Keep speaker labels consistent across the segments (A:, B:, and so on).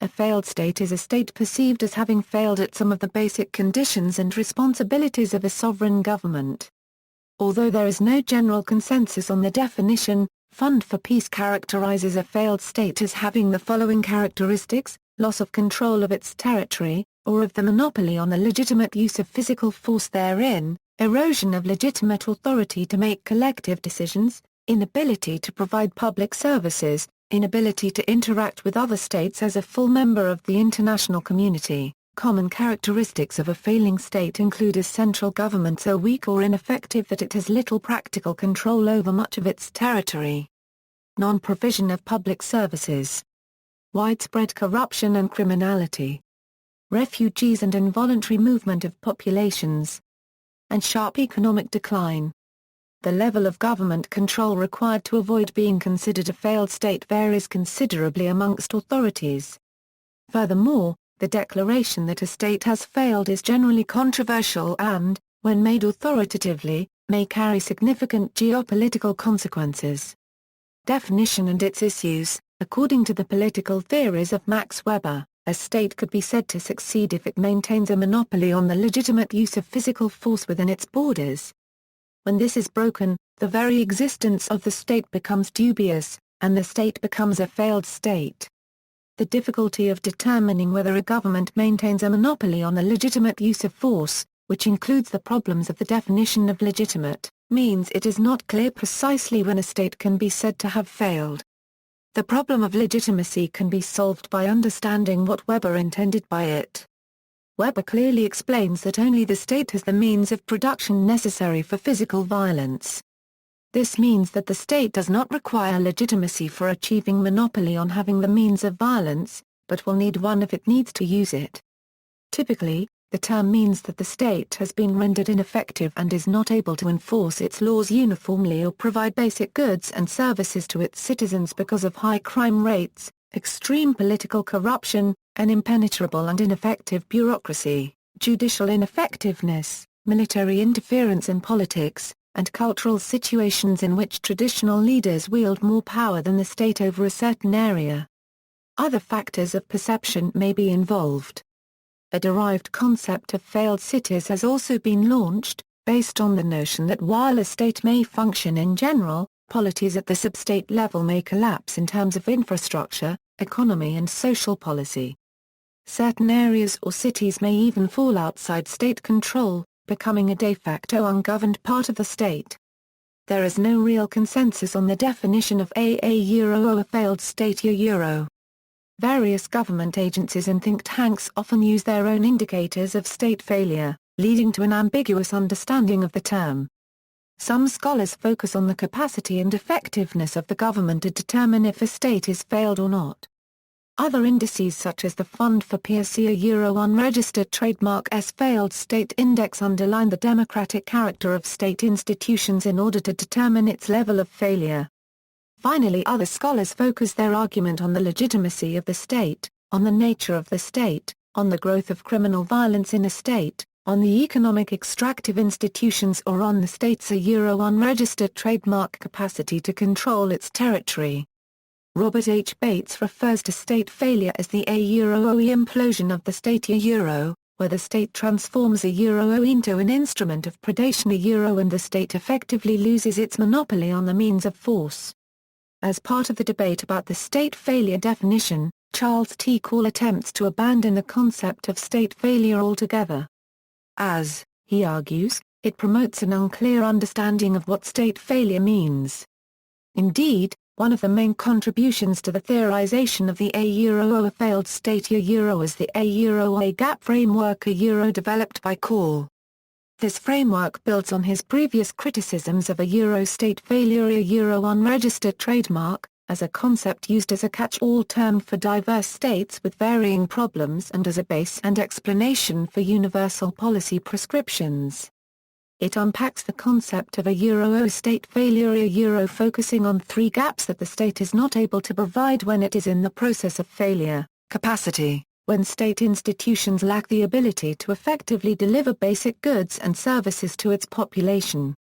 A: A failed state is a state perceived as having failed at some of the basic conditions and responsibilities of a sovereign government. Although there is no general consensus on the definition, Fund for Peace characterizes a failed state as having the following characteristics: loss of control of its territory, or of the monopoly on the legitimate use of physical force therein, erosion of legitimate authority to make collective decisions, inability to provide public services, inability to interact with other states as a full member of the international community. Common characteristics of a failing state include a central government so weak or ineffective that it has little practical control over much of its territory. Non-provision of public services. Widespread corruption and criminality. Refugees and involuntary movement of populations. And sharp economic decline. The level of government control required to avoid being considered a failed state varies considerably amongst authorities. Furthermore, the declaration that a state has failed is generally controversial and, when made authoritatively, may carry significant geopolitical consequences. Definition and its issues. According to the political theories of Max Weber, a state could be said to succeed if it maintains a monopoly on the legitimate use of physical force within its borders. When this is broken, the very existence of the state becomes dubious, and the state becomes a failed state. The difficulty of determining whether a government maintains a monopoly on the legitimate use of force, which includes the problems of the definition of legitimate, means it is not clear precisely when a state can be said to have failed. The problem of legitimacy can be solved by understanding what Weber intended by it. Weber clearly explains that only the state has the means of production necessary for physical violence. This means that the state does not require legitimacy for achieving monopoly on having the means of violence, but will need one if it needs to use it. Typically, the term means that the state has been rendered ineffective and is not able to enforce its laws uniformly or provide basic goods and services to its citizens because of high crime rates, extreme political corruption, an impenetrable and ineffective bureaucracy, judicial ineffectiveness, military interference in politics, and cultural situations in which traditional leaders wield more power than the state over a certain area. Other factors of perception may be involved. A derived concept of failed cities has also been launched, based on the notion that while a state may function in general, polities at the sub-state level may collapse in terms of infrastructure, economy and social policy. Certain areas or cities may even fall outside state control, becoming a de facto ungoverned part of the state. There is no real consensus on the definition of a failed state euro. Various government agencies and think tanks often use their own indicators of state failure, leading to an ambiguous understanding of the term. Some scholars focus on the capacity and effectiveness of the government to determine if a state is failed or not. Other indices such as the Fund for Peace unregistered trademark S failed state index underline the democratic character of state institutions in order to determine its level of failure. Finally, other scholars focus their argument on the legitimacy of the state, on the nature of the state, on the growth of criminal violence in a state, on the economic extractive institutions or on the state's unregistered trademark capacity to control its territory. Robert H. Bates refers to state failure as the implosion of the state euro, where the state transforms a euro into an instrument of predation and the state effectively loses its monopoly on the means of force. As part of the debate about the state failure definition, Charles T. Call attempts to abandon the concept of state failure altogether. As, he argues, it promotes an unclear understanding of what state failure means. Indeed, one of the main contributions to the theorization of the a failed state is the a gap framework developed by Call. This framework builds on his previous criticisms of a euro state failure unregistered trademark, as a concept used as a catch-all term for diverse states with varying problems and as a base and explanation for universal policy prescriptions. It unpacks the concept of a euro state failure focusing on three gaps that the state is not able to provide when it is in the process of failure: capacity, when state institutions lack the ability to effectively deliver basic goods and services to its population;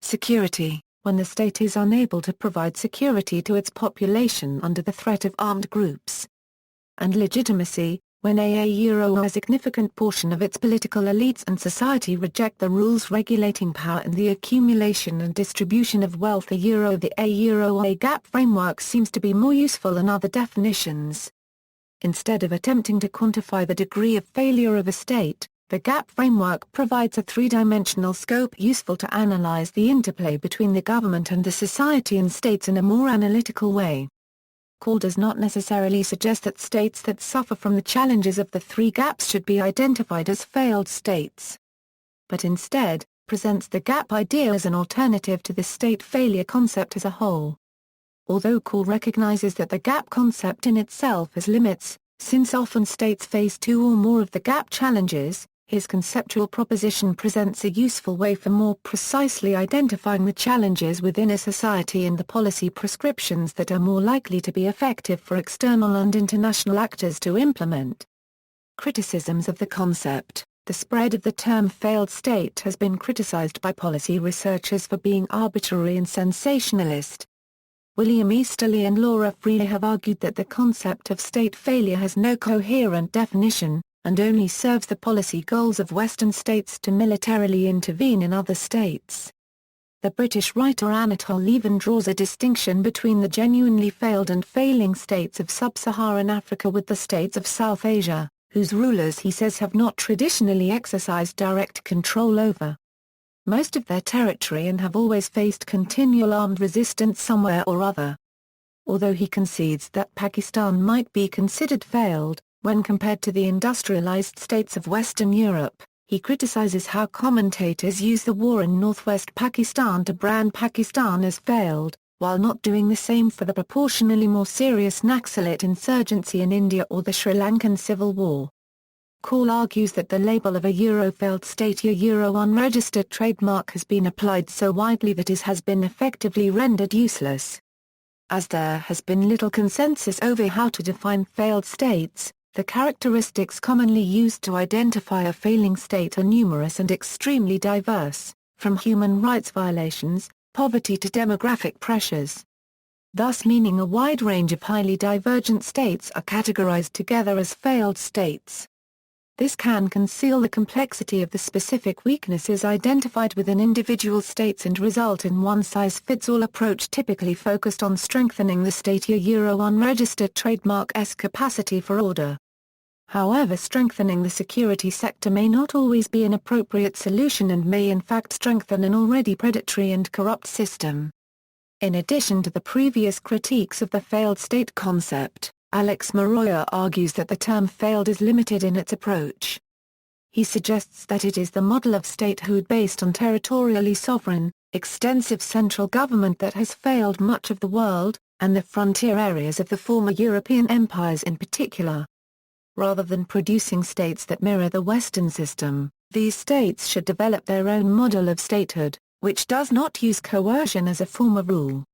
A: security, when the state is unable to provide security to its population under the threat of armed groups; and legitimacy, when a significant portion of its political elites and society reject the rules regulating power and the accumulation and distribution of wealth. The a gap framework seems to be more useful than other definitions. Instead of attempting to quantify the degree of failure of a state, the gap framework provides a three-dimensional scope useful to analyze the interplay between the government and the society and states in a more analytical way. Call does not necessarily suggest that states that suffer from the challenges of the three gaps should be identified as failed states, but instead, presents the gap idea as an alternative to the state failure concept as a whole. Although Call recognizes that the gap concept in itself has limits, since often states face two or more of the gap challenges, his conceptual proposition presents a useful way for more precisely identifying the challenges within a society and the policy prescriptions that are more likely to be effective for external and international actors to implement. Criticisms of the concept. The spread of the term failed state has been criticized by policy researchers for being arbitrary and sensationalist. William Easterly and Laura Freire have argued that the concept of state failure has no coherent definition, and only serves the policy goals of Western states to militarily intervene in other states. The British writer Anatole Levin draws a distinction between the genuinely failed and failing states of sub-Saharan Africa with the states of South Asia, whose rulers he says have not traditionally exercised direct control over most of their territory and have always faced continual armed resistance somewhere or other. Although he concedes that Pakistan might be considered failed, when compared to the industrialized states of Western Europe, he criticizes how commentators use the war in northwest Pakistan to brand Pakistan as failed, while not doing the same for the proportionally more serious Naxalite insurgency in India or the Sri Lankan Civil War. Call argues that the label of a failed state unregistered trademark has been applied so widely that it has been effectively rendered useless. As there has been little consensus over how to define failed states, the characteristics commonly used to identify a failing state are numerous and extremely diverse, from human rights violations, poverty to demographic pressures. Thus meaning a wide range of highly divergent states are categorized together as failed states. This can conceal the complexity of the specific weaknesses identified within individual states and result in one-size-fits-all approach typically focused on strengthening the state unregistered trademark's capacity for order. However, strengthening the security sector may not always be an appropriate solution and may in fact strengthen an already predatory and corrupt system. In addition to the previous critiques of the failed state concept, Alex Maroya argues that the term failed is limited in its approach. He suggests that it is the model of statehood based on territorially sovereign, extensive central government that has failed much of the world, and the frontier areas of the former European empires in particular. Rather than producing states that mirror the Western system, these states should develop their own model of statehood, which does not use coercion as a form of rule.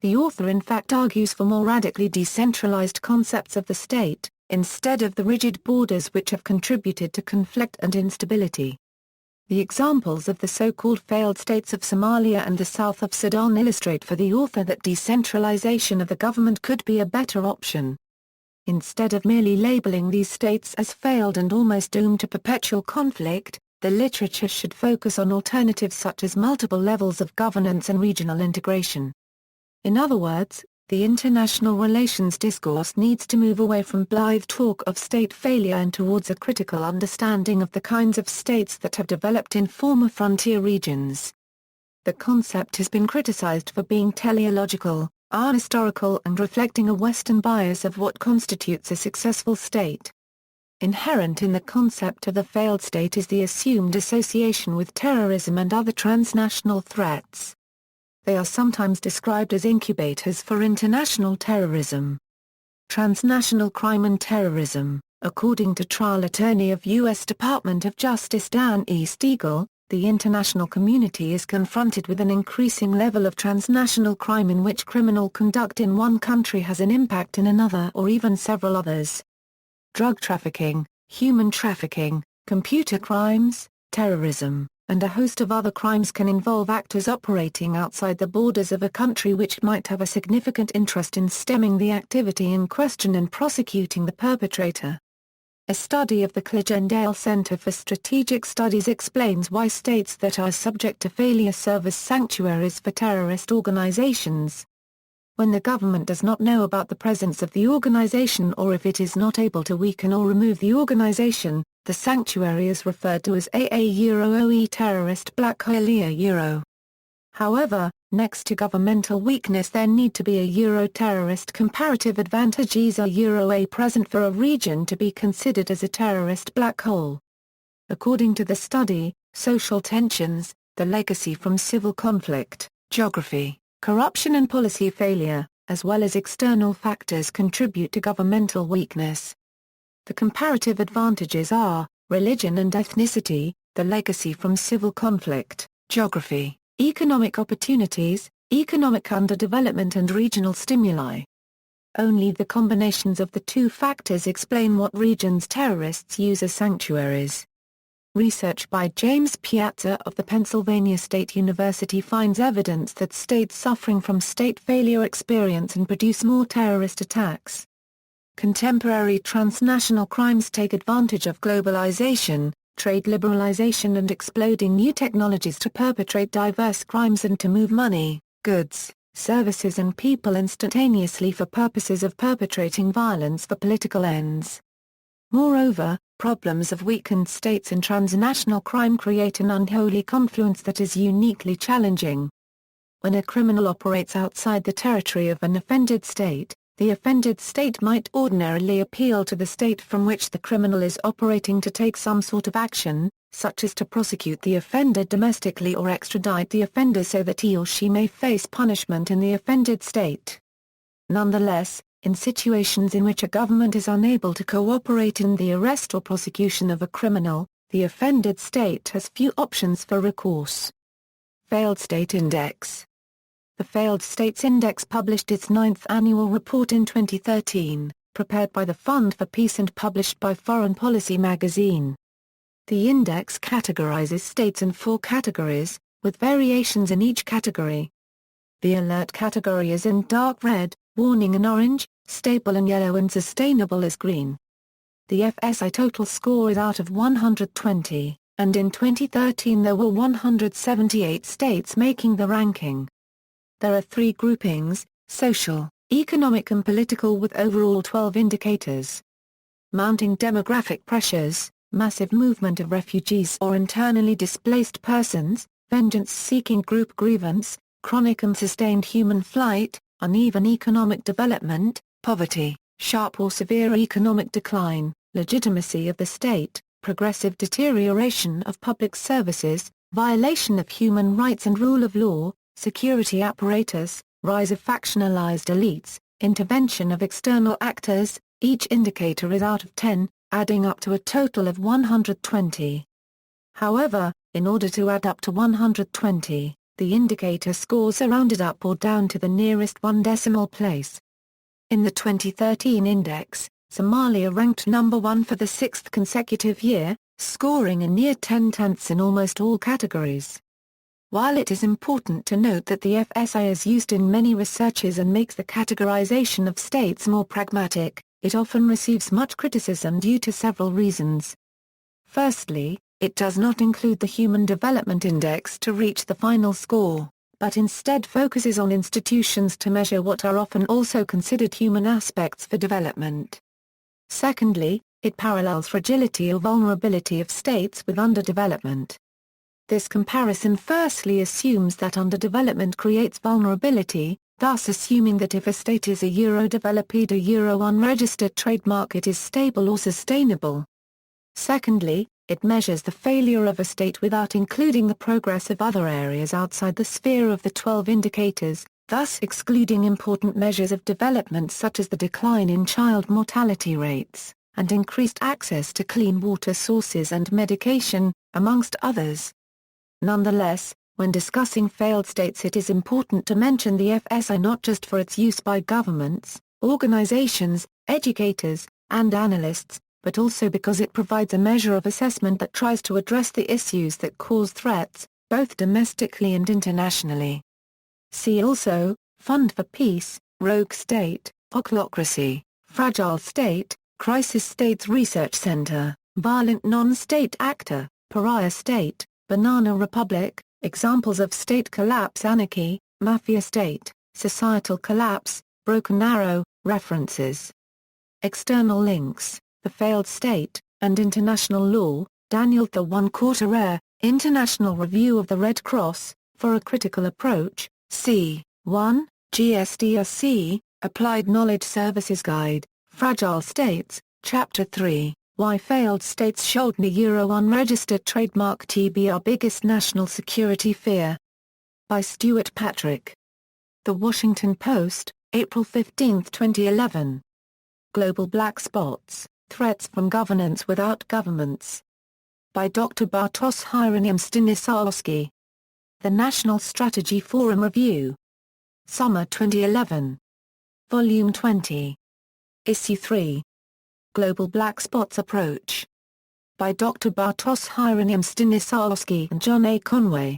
A: The author in fact argues for more radically decentralized concepts of the state, instead of the rigid borders which have contributed to conflict and instability. The examples of the so-called failed states of Somalia and the south of Sudan illustrate for the author that decentralization of the government could be a better option. Instead of merely labeling these states as failed and almost doomed to perpetual conflict, the literature should focus on alternatives such as multiple levels of governance and regional integration. In other words, the international relations discourse needs to move away from blithe talk of state failure and towards a critical understanding of the kinds of states that have developed in former frontier regions. The concept has been criticized for being teleological, ahistorical and reflecting a Western bias of what constitutes a successful state. Inherent in the concept of the failed state is the assumed association with terrorism and other transnational threats. They are sometimes described as incubators for international terrorism. Transnational crime and terrorism. According to trial attorney of U.S. Department of Justice Dan E. Stiegel, the international community is confronted with an increasing level of transnational crime in which criminal conduct in one country has an impact in another or even several others. Drug trafficking, human trafficking, computer crimes, terrorism, and a host of other crimes can involve actors operating outside the borders of a country which might have a significant interest in stemming the activity in question and prosecuting the perpetrator. A study of the Clegendale Center for Strategic Studies explains why states that are subject to failure serve as sanctuaries for terrorist organizations. When the government does not know about the presence of the organization or if it is not able to weaken or remove the organization, the sanctuary is referred to as AA-OE terrorist black hole. However, next to governmental weakness there need to be a terrorist comparative advantages A present for a region to be considered as a terrorist black hole. According to the study, social tensions, the legacy from civil conflict, geography, corruption and policy failure, as well as external factors contribute to governmental weakness. The comparative advantages are, religion and ethnicity, the legacy from civil conflict, geography, economic opportunities, economic underdevelopment and regional stimuli. Only the combinations of the two factors explain what regions terrorists use as sanctuaries. Research by James Piazza of the Pennsylvania State University finds evidence that states suffering from state failure experience and produce more terrorist attacks. Contemporary transnational crimes take advantage of globalization, trade liberalization and exploding new technologies to perpetrate diverse crimes and to move money, goods, services and people instantaneously for purposes of perpetrating violence for political ends. Moreover, problems of weakened states in transnational crime create an unholy confluence that is uniquely challenging. When a criminal operates outside the territory of an offended state, the offended state might ordinarily appeal to the state from which the criminal is operating to take some sort of action, such as to prosecute the offender domestically or extradite the offender so that he or she may face punishment in the offended state. Nonetheless, in situations in which a government is unable to cooperate in the arrest or prosecution of a criminal, the offended state has few options for recourse. Failed State Index. The Failed States Index published its 9th annual report in 2013, prepared by the Fund for Peace and published by Foreign Policy magazine. The index categorizes states in 4 categories, with variations in each category. The alert category is in dark red, warning in orange, stable in yellow and sustainable is green. The FSI total score is out of 120, and in 2013 there were 178 states making the ranking. There are 3 groupings, social, economic and political with overall 12 indicators. Mounting demographic pressures, massive movement of refugees or internally displaced persons, vengeance-seeking group grievance, chronic and sustained human flight, uneven economic development, poverty, sharp or severe economic decline, legitimacy of the state, progressive deterioration of public services, violation of human rights and rule of law, security apparatus, rise of factionalized elites, intervention of external actors. Each indicator is out of 10, adding up to a total of 120. However, in order to add up to 120, the indicator scores are rounded up or down to the nearest 1 decimal place. In the 2013 index, Somalia ranked number 1 for the 6th consecutive year, scoring a near 10/10 in almost all categories. While it is important to note that the FSI is used in many researches and makes the categorization of states more pragmatic, it often receives much criticism due to several reasons. Firstly, it does not include the Human Development Index to reach the final score, but instead focuses on institutions to measure what are often also considered human aspects for development. Secondly, it parallels fragility or vulnerability of states with underdevelopment. This comparison firstly assumes that underdevelopment creates vulnerability, thus assuming that if a state is a Euro-developed or Euro-unregistered trademark it is stable or sustainable. Secondly, it measures the failure of a state without including the progress of other areas outside the sphere of the 12 indicators, thus excluding important measures of development such as the decline in child mortality rates, and increased access to clean water sources and medication, amongst others. Nonetheless, when discussing failed states it is important to mention the FSI not just for its use by governments, organizations, educators, and analysts, but also because it provides a measure of assessment that tries to address the issues that cause threats, both domestically and internationally. See also, Fund for Peace, Rogue State, Ochlocracy, Fragile State, Crisis States Research Center, Violent Non-State Actor, Pariah State, Banana Republic, Examples of State Collapse Anarchy, Mafia State, Societal Collapse, Broken Arrow, References. External links, The Failed State, and International Law, Daniel the One-Quarter, International Review of the Red Cross, for a Critical Approach, c. 1, GSDRC, Applied Knowledge Services Guide, Fragile States, Chapter 3, Why Failed States Should Unregistered Trademark TB Our Biggest National Security Fear. By Stuart Patrick. The Washington Post, April 15, 2011. Global Black Spots, Threats from Governance Without Governments. By Dr. Bartosz Hieronym Stanisławski. The National Strategy Forum Review. Summer 2011. Volume 20. Issue 3. Global Black Spots Approach. By Dr. Bartosz Hieronym Stanisławski and John A. Conway.